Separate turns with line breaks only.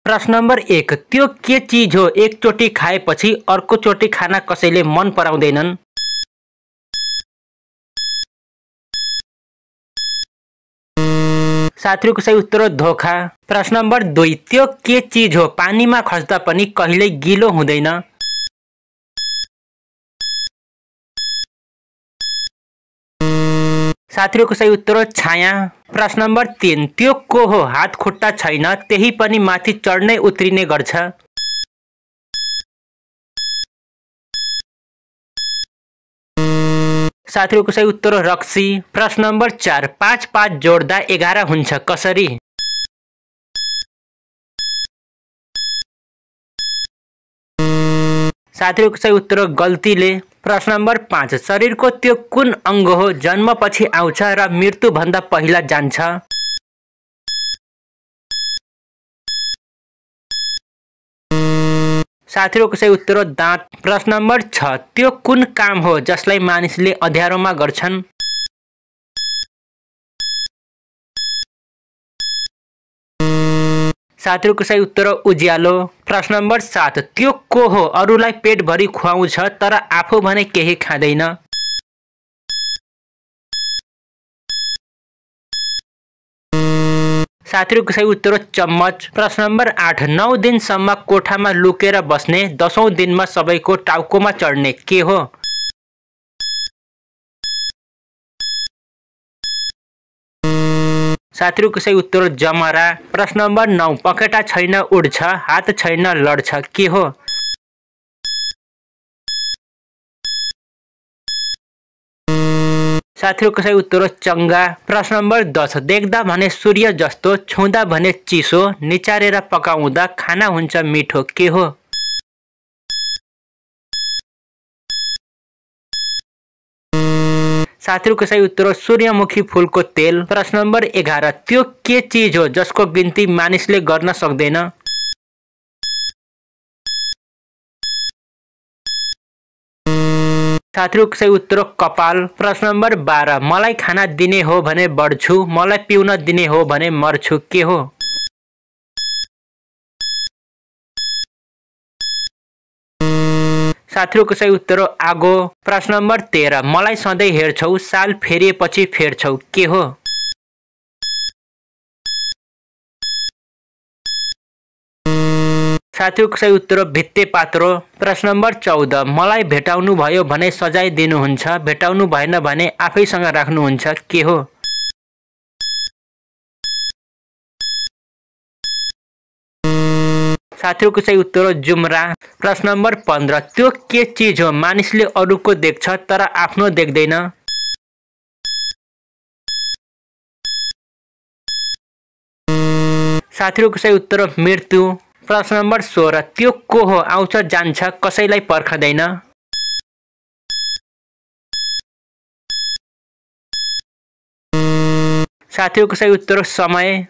प्रश्न नम्बर 1 त्यो के चीज हो एकचोटि खाएपछि अर्को चोटि खाना कसैले मन पराउँदैनन्? साथीहरुको सही उत्तर हो धोखा। प्रश्न नम्बर 2 त्यो के चीज हो पानीमा खस्दा पनि कहिल्यै गिलो हुँदैन? साथीहरुको सही उत्तर हो छाया। प्रश्न नम्बर 3 त्यो को हो हात खुट्टा छैन त्यही पनि माथि चढ्ने उत्रिने गर्छ? साथीहरुको सही उत्तर हो रक्सी। प्रश्न नम्बर 4 5 5 जोड्दा 11 हुन्छ कसरी? साथीहरुको सही उत्तर हो गल्तीले। प्रश्न नम्बर 5 शरीरको त्यो कुन अंग हो जन्मपछि आउँछ र मृत्यु भन्दा पहिला जान्छ? साथीहरुको सही उत्तर हो दाँत। प्रश्न नम्बर 6 त्यो कुन काम हो जसलाई मानिसले अँध्यारोमा गर्छन्? साथीहरुको सही उत्तर हो उज्यालो। प्रश्न नम्बर 7 त्यो को हो अरूलाई पेटभरि खुवाउँछ तर आफू भने केही खाँदैन? साथीहरुको सही उत्तर हो चम्मच। प्रश्न नम्बर 8 9 दिनसम्म कोठामा लुकेर बस्ने 10औं दिनमा सबैको टाउकोमा चढ्ने के हो? साथीहरुको सही उत्तर हो जमरा। प्रश्न नम्बर 9 पखेटा छैन उड्छ हात छैन लड्छ के हो? साथीहरुको सही उत्तर हो चंगा। प्रश्न नम्बर 10 देख्दा भने सूर्य जस्तो छुँदा भने चिसो निचारेर पकाउँदा खाना हुन्छ मिठो के हो? साथीहरुको सही उत्तर हो सूर्यमुखी फूलको तेल। प्रश्न नम्बर 11 त्यो के चीज हो जसको गिन्ती मानिसले गर्न सक्दैन? साथीहरुको सही उत्तर हो कपाल। प्रश्न नम्बर 12 मलाई खाना दिने हो भने बढ्छु मलाई पिउन दिने हो भने मर्छु के हो? साथीहरुको सही उत्तर हो आगो। प्रश्न नम्बर 13 मलाई सधैँ हेर्छौ साल फेरिएपछि फेर्छौ के हो? साथीहरुको सही उत्तर हो भित्ते पात्रो। प्रश्न नम्बर 14 मलाई भेटाउनु भयो भने सजाय दिनुहुन्छ भेटाउनु भएन भने आफैसँग राख्नुहुन्छ के हो? साथीहरुको सही उत्तर हो जुम्रा। प्रश्न नम्बर 15 त्यो के चीज हो मानिसले अरूको देख्छ तर आफ्नो देख्दैन? साथीहरुको सही उत्तर हो मृत्यु। प्रश्न नम्बर 16 त्यो को हो आउँछ जान्छ कसैलाई पर्खदैन? साथीहरुको सही उत्तर हो समय।